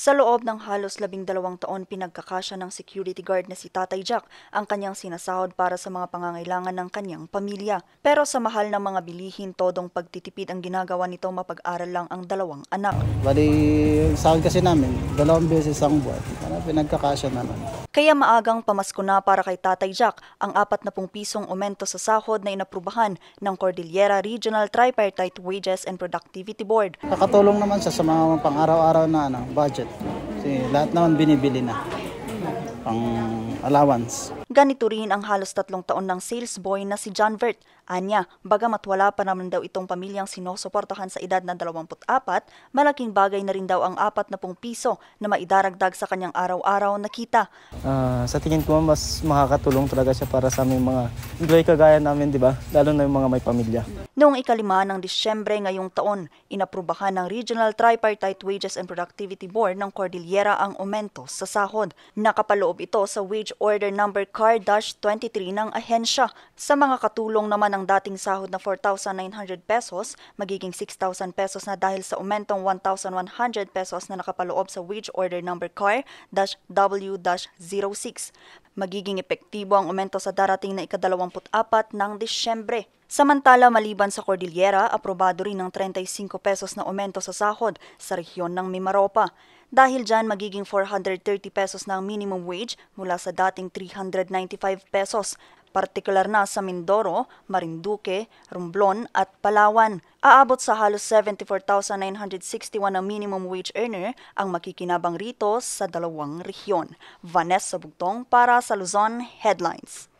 Sa loob ng halos 12 taon pinagkakasya ng security guard na si Tatay Jack ang kanyang sinasahod para sa mga pangangailangan ng kanyang pamilya. Pero sa mahal ng mga bilihin, todong pagtitipid ang ginagawa nito, mapag-aral lang ang dalawang anak. Bali, yung sahod kasi namin, 2 beses ang buwan. Para pinagkakasya na nun. Kaya maagang pamasko na para kay Tatay Jack ang 40 pisong aumento sa sahod na inaprubahan ng Cordillera Regional Tripartite Wages and Productivity Board. Nakatulong naman siya sa mga pang-araw-araw na budget. Kasi lahat naman binibili na. Pang allowance. Ganito rin ang halos 3 taon ng sales boy na si John Vert. Anya, bagamat wala pa naman daw itong pamilyang sinusuportahan sa edad na 24, malaking bagay na rin daw ang 40 piso na maidaragdag sa kanyang araw-araw na kita. Sa tingin ko mas makakatulong talaga siya para sa aming mga employee kagaya namin, di ba? Lalo na yung mga may pamilya. Noong 5 ng Disyembre ngayong taon, inaprubahan ng Regional Tripartite Wages and Productivity Board ng Cordillera ang aumento sa sahod. Nakapaloob ito sa Wage Order Number CAR-23 ng ahensya. Sa mga katulong naman, ang dating sahod na 4,900 pesos, magiging 6,000 pesos na dahil sa aumentong 1,100 pesos na nakapaloob sa Wage Order Number CAR-W-06. Magiging epektibo ang aumento sa darating na ika-24 ng Disyembre. Samantala, maliban sa Cordillera, aprobado rin ng 35 pesos na aumento sa sahod sa rehiyon ng Mimaropa. Dahil dyan, magiging 430 pesos na ang minimum wage mula sa dating 395 pesos. Partikular na sa Mindoro, Marinduque, Romblon at Palawan. Aabot sa halos 74,961 na minimum wage earner ang makikinabang rito sa dalawang rehiyon. Vanessa Bugtong para sa Luzon Headlines.